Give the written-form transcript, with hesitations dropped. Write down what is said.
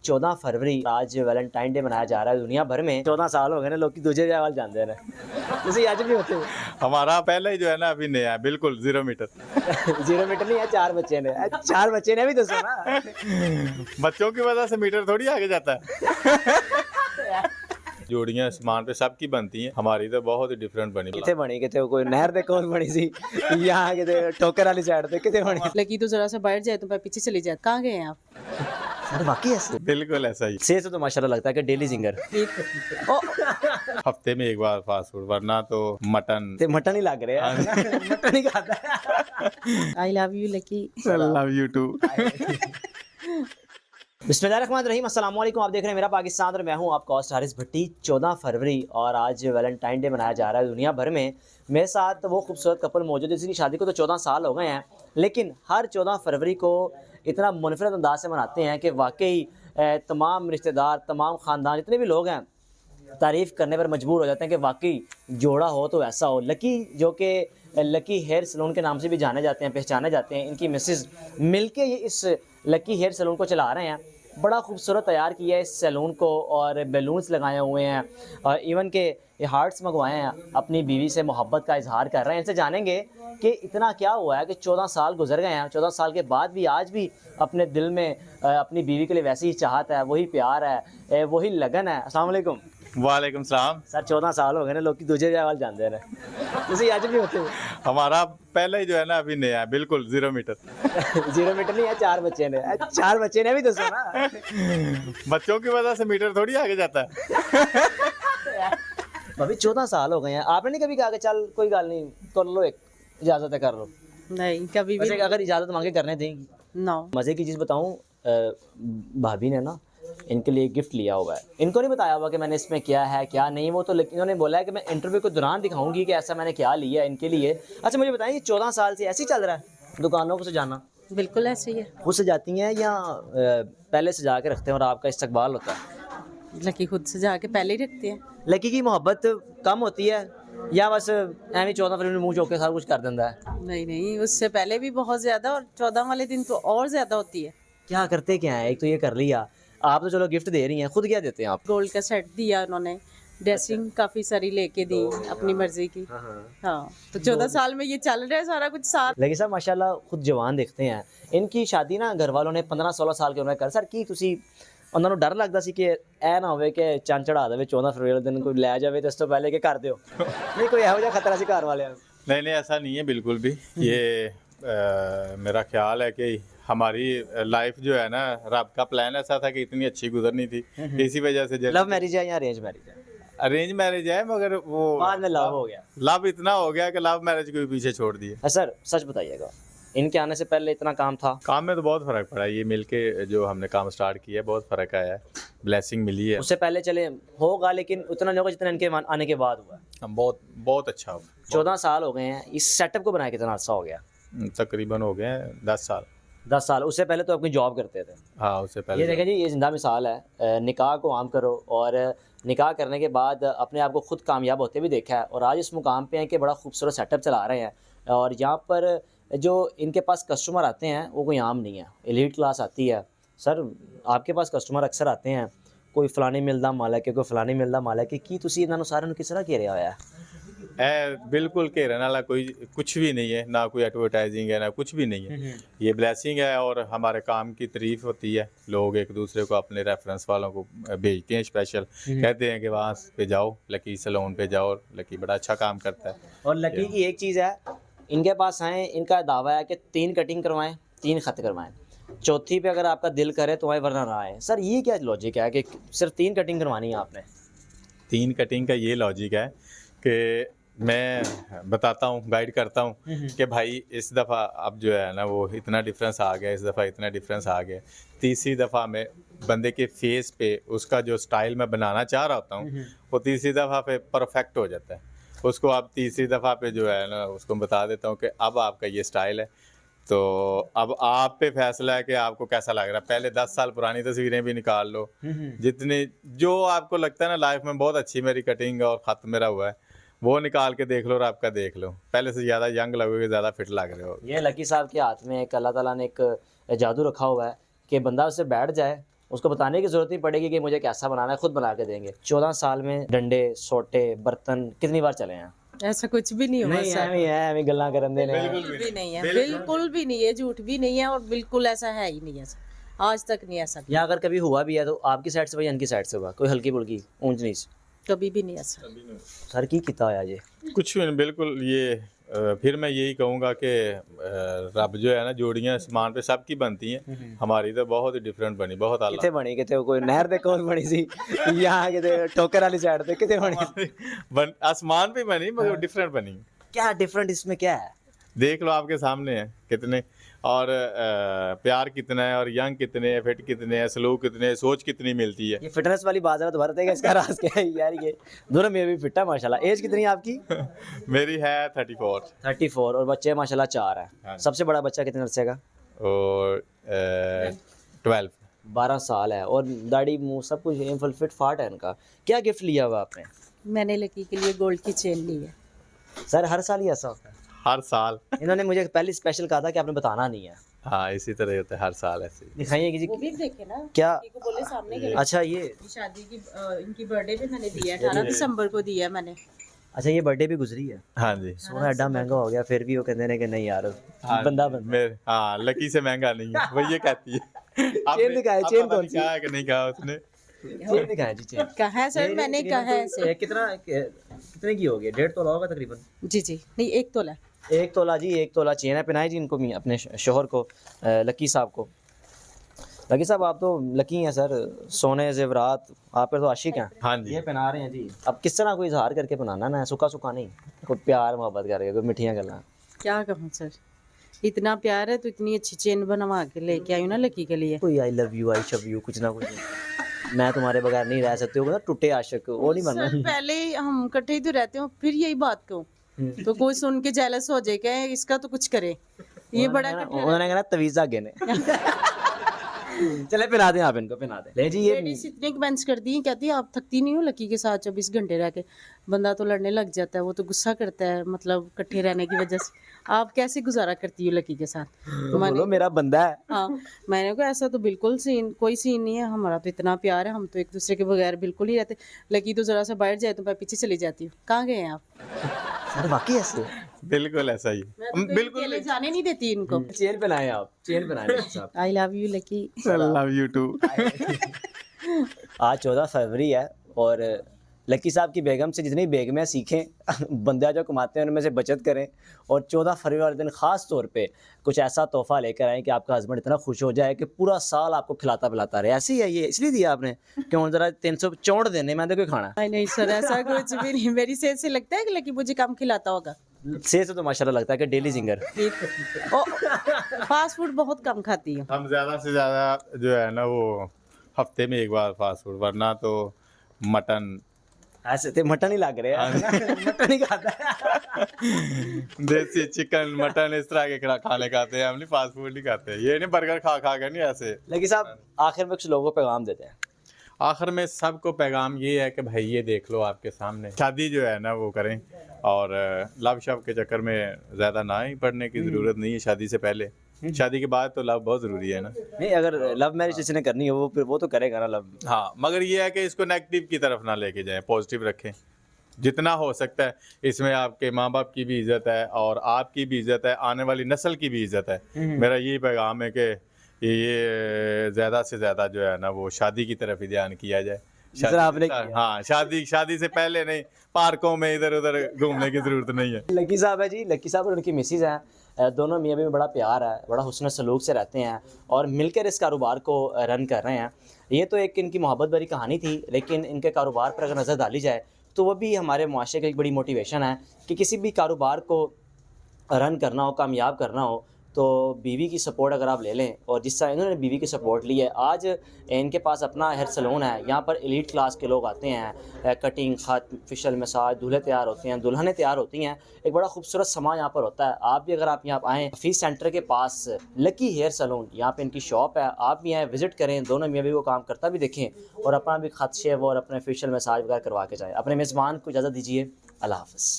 14 फरवरी आज Valentine day मनाया जा रहा है दुनिया भर में। 14 साल हो गए ने, लोग दूजे विआह वाल जाते हैं। ਤੁਸੀਂ ਅੱਜ भी होते हो? हमारा पहले ही जो है ना अभी नया है, बिल्कुल 0 मीटर। 0 मीटर नहीं है, 4 बच्चे ने। 4 बच्चे ने भी दसो ना। बच्चों की वजह से मीटर थोड़ी आगे जाता है। जोड़ियां समान पे सबकी बनती हैं, हमारी तो बहुत ही डिफरेंट बनी। किथे बनी, किथे कोई नहर दे कोल बनी सी या किथे ठोकर वाली साइड पे किथे बनी? लगी तो जरा सा बैठ जाए तो मैं पीछे चली जाती। कहाँ गए हैं आप? सर वाकई ऐसे? बिल्कुल ऐसा ही। से तो माशाल्लाह लगता है कि डेली सिंगर। हफ्ते में एक बार फास्ट फूड, वरना तो मटन। ते मटन ही लग रहा है। मटन ही खाता है। I love you Lucky. Love you too. बिस्मिल्लाहिर्रहमानिर्रहीम, अस्सलाम वालेकुम। आप देख रहे हैं मेरा पाकिस्तान और मैं हूं आपका होस्ट हारिस भट्टी। 14 फरवरी और आज वैलेंटाइन डे मनाया जा रहा है दुनिया भर में। मेरे साथ वो खूबसूरत कपल मौजूद है जिसकी शादी को तो 14 साल हो गए हैं, लेकिन हर 14 फरवरी को इतना मुनफरद अंदाज से मनाते हैं कि वाकई तमाम रिश्तेदार, तमाम ख़ानदान, जितने भी लोग हैं तारीफ़ करने पर मजबूर हो जाते हैं कि वाकई जोड़ा हो तो ऐसा हो। लकी, जो कि लकी हेयर सैलून के नाम से भी जाने जाते हैं, पहचाने जाते हैं, इनकी मिसेस मिलके ये इस लकी हेयर सैलून को चला रहे हैं। बड़ा खूबसूरत तैयार किया है इस सैलून को और बैलून्स लगाए हुए हैं और इवन के हार्ट्स मंगवाए हैं। अपनी बीवी से मोहब्बत का इजहार कर रहे हैं। इनसे जानेंगे कि इतना क्या हुआ है कि 14 साल गुजर गए हैं, 14 साल के बाद भी आज भी अपने दिल में अपनी बीवी के लिए वैसी ही चाहत है, वही प्यार है, वही लगन है। अस्सलाम वालेकुम। वालेकुम सलाम। सर 14 साल हो गए ने, लोग दूजे विआह वाल जाते हैं। ਤੁਸੀਂ ਅੱਜ भी होते हो? हमारा पहले ही जो है ना अभी नया है, बिल्कुल 0 मीटर। 0 मीटर नहीं है, 4 बच्चे ने। 4 बच्चे ने भी दसो ना। बच्चों की वजह से मीटर थोड़ी आगे जाता है। अभी 14 साल हो गए हैं, आपने नहीं कभी कहा कि चल कोई गल नहीं कर लो, एक इजाजत है कर लो? नहीं, कभी भी वैसे अगर इजाजत मांगे करने देंगी? नो। मज़े की चीज़ बताऊं, भाभी ने ना इनके लिए गिफ्ट लिया हुआ है। इनको नहीं बताया हुआ कि मैंने इसमें क्या है क्या नहीं, वो तो इन्होंने बोला है कि मैं इंटरव्यू के दौरान दिखाऊंगी कि ऐसा मैंने क्या लिया है इनके लिए। अच्छा मुझे बताएं, ये 14 साल से ऐसे ही चल रहा है दुकानों को सजाना? बिल्कुल ऐसे ही है। खुद सजाती हैं या पहले सजा के रखते हैं और आपका इस्तकबाल होता है? लकी खुद से जाके पहले ही रखते हैं। लकी की मोहब्बत कम होती है या बस एवं 14 फरवरी में मुँह चौक के सारा कुछ कर देता है? नहीं नहीं, उससे पहले भी बहुत ज़्यादा, और 14 वाले दिन तो और ज़्यादा होती है। क्या करते क्या है? एक तो ये कर लिया, आप तो चलो गिफ्ट दे रही हैं, खुद क्या देते हैं आप? गोल्ड का सेट दिया उन्होंने, ड्रेसिंग काफ़ी सारी लेके दी अपनी मर्जी की। हाँ, तो 14 साल में ये चल रहा है सारा कुछ साथ। लेकिन साहब माशाल्लाह खुद जवान दिखते हैं। इनकी शादी ना घर वालों ने 15-16 साल के उन्होंने कर। सर की ਤੁਸੀਂ ਉਹਨਾਂ ਨੂੰ ਡਰ ਲੱਗਦਾ ਸੀ ਕਿ ਇਹ ਨਾ ਹੋਵੇ ਕਿ ਚੰਨ ਚੜਾ ਦੇਵੇ 14 ਫਰਵਰੀ ਵਾਲੇ ਦਿਨ ਕੋਈ ਲੈ ਜਾਵੇ ਤੇ ਇਸ ਤੋਂ ਪਹਿਲੇ ਕਿ ਕਰ ਦਿਓ? नहीं कोई ਇਹੋ ਜਿਹਾ ਖਤਰਾ ਸੀ ਘਰ ਵਾਲਿਆਂ ਨੂੰ? नहीं ऐसा नहीं है बिल्कुल भी। ये मेरा ख्याल है कि हमारी लाइफ जो है ना, रब का प्लान ऐसा था कि इतनी अच्छी गुजरनी थी, इसी वजह से। लव मैरिज है या अरेंज मैरिज है? अरेंज मैरिज है, मगर वो बाद में लव हो गया। लव इतना हो गया कि लव मैरिज को भी पीछे छोड़ दिए। सर सच बताइएगा, इनके आने से पहले इतना काम था? काम में तो बहुत फ़र्क पड़ा है। ये मिलके जो हमने काम स्टार्ट किया है बहुत फ़र्क आया है, ब्लेसिंग मिली है। उससे पहले चले होगा, लेकिन उतना नहीं होगा जितना इनके आने के बाद हुआ। बहुत बहुत अच्छा हुआ। 14 साल हो गए हैं, इस सेटअप को बनाए कितना अर्सा हो गया? तकरीबन हो गए हैं 10 साल। 10 साल। उससे पहले तो अपनी जॉब करते थे? हाँ, उससे पहले। ये देखें जी, ये जिंदा मिसाल है। निकाह को आम करो और निकाह करने के बाद अपने आप को खुद कामयाब होते भी देखा है और आज इस मुकाम पे हैं कि बड़ा खूबसूरत सेटअप चला रहे हैं। और यहाँ पर जो इनके पास कस्टमर आते हैं वो कोई आम नहीं है, एलीट क्लास आती है। सर आपके पास कस्टमर अक्सर आते हैं, कोई फलानी मिलदा मालक है, कोई फलानी मिलदा मालक है, कि तुसी इन्होंने सारे किस तरह घेरिया होया है? बिल्कुल घेरने वाला कोई कुछ भी नहीं है, ना कोई एडवर्टाइजिंग है ना कुछ भी नहीं है। ये ब्लेसिंग है और हमारे काम की तारीफ होती है। लोग एक दूसरे को अपने रेफरेंस वालों को भेजते हैं, स्पेशल कहते हैं कि वहाँ पे जाओ, लकी सैलून पे जाओ, लकी बड़ा अच्छा काम करता है। और लकी की एक चीज़ है, इनके पास आएँ, इनका दावा है कि 3 कटिंग करवाएं, 3 ख़त करवाएं, चौथी पे अगर आपका दिल करे तो आए वरना ना आए। सर ये क्या लॉजिक है कि सिर्फ 3 कटिंग करवानी है आपने? 3 कटिंग का ये लॉजिक है कि मैं बताता हूँ, गाइड करता हूँ कि भाई इस दफ़ा अब जो है ना वो इतना डिफरेंस आ गया, इस दफ़ा इतना डिफरेंस आ गया। तीसरी दफ़ा में बंदे के फेस पे उसका जो स्टाइल मैं बनाना चाह रहा होता हूँ वो तीसरी दफ़ा पे परफेक्ट हो जाता है। उसको अब तीसरी दफ़ा पे जो है ना उसको बता देता हूँ कि अब आपका ये स्टाइल है, तो अब आप पे फैसला है कि आपको कैसा लग रहा है। पहले 10 साल पुरानी तस्वीरें भी निकाल लो, जितनी जो आपको लगता है ना लाइफ में बहुत अच्छी मेरी कटिंग और ख़त मेरा हुआ है, वो निकाल के देख लो और आपका देख लो, पहले से ज़्यादा यंग लगोगे, ज़्यादा फिट लग रहे हो। ये लकी साहब के हाथ में एक अल्लाह ताला ने एक जादू रखा हुआ है कि बंदा उससे बैठ जाए उसको बताने की ज़रूरत नहीं पड़ेगी कि मुझे कैसा बनाना है, खुद बना के देंगे। 14 साल में डंडे, सोटे, बर्तन कितनी बार चले हैं? ऐसा कुछ भी नहीं हुआ सर, एवं गल्लां करन दे ने। बिल्कुल भी नहीं है, बिल्कुल भी नहीं है, झूठ भी नहीं है और बिल्कुल ऐसा है ही नहीं है सर, आज तक नहीं ऐसा या अगर कभी हुआ भी है तो आपकी साइड से हुआ या इनकी साइड से हुआ? कोई हल्की फुल्की ऊंच नीच कभी भी नहीं ऐसा। सर की किता होया जे? कुछ भी नहीं, बिल्कुल ये फिर मैं यही कहूँगा कि रब जो है ना जोड़ियाँ आसमान पे सबकी बनती हैं, हमारी तो बहुत ही डिफरेंट बनी, बहुत किथे आला बनी? किथे कोई नहर दे कोल बनी सी या किथे ठोकर वाली साइड पे किथे बनी? आसमान पे बनी मगर डिफरेंट बनी। क्या डिफरेंट इसमें क्या है? देख लो आपके सामने है कितने, और प्यार कितना है, और यंग कितने हैं, फिट कितने हैं, सलूक कितने हैं, सोच कितनी मिलती है। ये फिटनेस वाली बात है तो भरत है, इसका राज क्या है यार? ये दोनों में भी फिट है माशाल्लाह। एज कितनी है आपकी? मेरी है 34 34 और बच्चे माशाल्लाह 4 है। हाँ। सबसे बड़ा बच्चा कितने अरसे का? और 12। 12 साल है और दाढ़ी मुंह सब कुछ फुल फिट फाट है इनका। क्या गिफ्ट लिया हुआ आपने? मैंने लकी के लिए गोल्ड की चेन ली है। सर हर साल ही ऐसा होता है? हर साल। इन्होंने मुझे पहले स्पेशल कहा था कि आपने बताना नहीं है। हाँ इसी तरह होता है हर साल ऐसे ही। दिखाइए किसी वो भी देखे ना, क्या? को बोले सामने के अच्छा ये शादी की इनकी बर्थडे पे मैंने दिया, 18 दिसंबर को दिया मैंने। अच्छा ये बर्थडे भी गुजरी है। हाँ जी। सोना एडा महंगा हो गया फिर भी वो कहते हैं कि नहीं यार हाँ, बंदा मेरे हाँ लकी से महंगा नहीं है, वो ये कहती है। चेन दिखाए, चेन कौन सी? कहा है कि नहीं कहा उसने? चेन दिखाया जी चेन। कहा है सर, मैंने कहा है ऐसे। कितने की होगी? 1.5 तोला होगा तकरीबन। जी जी नहीं, 1 तोला। 1 तोला जी, 1 तोला चेन है। पहनाई जी इनको अपने शोहर को, लकी साहब को। लकी साहब आप तो लकी हैं सर, सोने जेवरात आप पे तो आशिक हैं। हाँ जी। ये पहना रहे हैं जी। अब किस तरह कोई इजहार करके पहनाना ना, सूखा सूखा नहीं, कोई प्यार मोहब्बत करके, कोई मिठियाँ गल्लां। क्या कहूँ सर, इतना प्यार है तो इतनी अच्छी चेन बनवा के लेके आई हूँ ना लकी के लिए। कोई आई लव यू, आई शव यू, कुछ ना कुछ। मैं तुम्हारे बगैर नहीं रह सकती, हो टूटे आशिक वो नहीं बनना। सर पहले हम इकट्ठे ही तो रहते हो, फिर यही बात कहूँ तो कोई सुन के जेलस हो जाए, कहे इसका तो कुछ करे, ये बड़ा उन्होंने कहना तवीज़ आगे ने। चले पिला दें आप इनको, पिला दें। ले जी ये लेडीज इतने कमेंट्स करती हैं, कहती है आप थकती नहीं हो लकी के साथ 24 घंटे रह के? बंदा तो लड़ने लग जाता है, वो तो गुस्सा करता है, मतलब इकट्ठे रहने की वजह से। आप कैसे गुजारा करती हो लकी के साथ? तो बोलो मेरा बंदा है। हाँ, मैंने कहा ऐसा तो बिल्कुल सीन, कोई सीन नहीं है, हमारा तो इतना प्यार है, हम तो एक दूसरे के बगैर बिल्कुल ही रहते। लकी तो जरा सा बैठ जाए तो मैं पीछे चली जाती हूँ, कहाँ गए हैं आप? अरे वाकई ऐसे? बिल्कुल ऐसा ही। मैं तो कहीं बिल्कुल अकेले जाने नहीं देती इनको। चेन पहनाए आप, चेन पहनाए साहब। I love you Lucky. Love you too. आज 14 फरवरी है और लकी साहब की बेगम से जितनी बेगमें सीखें, बंदा जो कमाते हैं उनमें से बचत करें, और 14 फरवरी वाले दिन ख़ास तौर पे कुछ ऐसा तोहफा लेकर आएँ कि आपका हस्बैंड इतना खुश हो जाए कि पूरा साल आपको खिलाता पिलाता रहे। ऐसे ही है ये, इसलिए दिया आपने क्यों? ज़रा 364 देने मैंने कोई खाना नहीं सर, ऐसा कुछ भी नहीं, मेरी सेहत से लगता है कि लकी मुझे कम खिलाता होगा। से तो माशाल्लाह लगता है कि डेली सिंगर। फास्ट फूड बहुत कम खाती हूँ। हम ज़्यादा से ज़्यादा जो है ना वो हफ्ते में एक बार फास्ट फूड, वरना तो मटन। ऐसे तो मटन ही लग रहे हैं। मटन ही खाता है। देसी चिकन मटन इस तरह के खाने खाते हैं, हम नहीं फास्ट फूड नहीं खाते। ये नहीं बर्गर खा खा कर नहीं ऐसे। लेकिन साहब आखिर में कुछ लोगों को पैगाम देते हैं। आखिर में सबको पैगाम ये है कि भाई ये देख लो आपके सामने, शादी जो है ना वो करें, और लव शव के चक्कर में ज़्यादा ना ही पड़ने की ज़रूरत नहीं है शादी से पहले। शादी के बाद तो लव बहुत ज़रूरी है ना। नहीं, अगर लव मैरिज जिसने करनी हो वो फिर वो तो करेगा ना लव। हाँ, मगर ये है कि इसको नेगेटिव की तरफ ना लेके जाएं, पॉजिटिव रखें जितना हो सकता है। इसमें आपके माँ बाप की भी इज़्ज़त है और आपकी भी इज़्ज़त है, आने वाली नस्ल की भी इज़्ज़त है। मेरा यही पैगाम है कि ये ज़्यादा से ज़्यादा जो है ना वो शादी की तरफ ही ध्यान किया जाए। आपने हाँ, शादी से पहले नहीं, पार्कों में इधर उधर घूमने की ज़रूरत नहीं है। लकी साहब है जी, लकी साहब और उनकी मिसिज हैं, दोनों मियाँ बीवी में बड़ा प्यार है, बड़ा हुस्न सलूक से रहते हैं और मिलकर इस कारोबार को रन कर रहे हैं। ये तो एक इनकी मोहब्बत भरी कहानी थी, लेकिन इनके कारोबार पर अगर नज़र डाली जाए तो वो भी हमारे मुआशरे की एक बड़ी मोटिवेशन है कि किसी भी कारोबार को रन करना हो, कामयाब करना हो, तो बीवी की सपोर्ट अगर आप ले लें, और जिस तरह इन्होंने बीवी की सपोर्ट ली है, आज इनके पास अपना हेयर सैलून है। यहाँ पर एलीट क्लास के लोग आते हैं, कटिंग, खत, फेशियल, मसाज, दूल्हे तैयार होते हैं, दुल्हनें तैयार होती हैं। एक बड़ा खूबसूरत समा यहाँ पर होता है। आप भी अगर आप यहाँ आएँ, हफीज़ सेंटर के पास लकी हेयर सैलून, यहाँ पे इनकी शॉप है, आप भी यहाँ विज़िट करें, दोनों मियाँ बीवी को काम करता भी देखें और अपना भी खत शेव और अपने फेशियल मसाज वगैरह करवा के जाएँ। अपने मेज़बान को इजाज़त दीजिए। अल्लाह हाफ़िज़।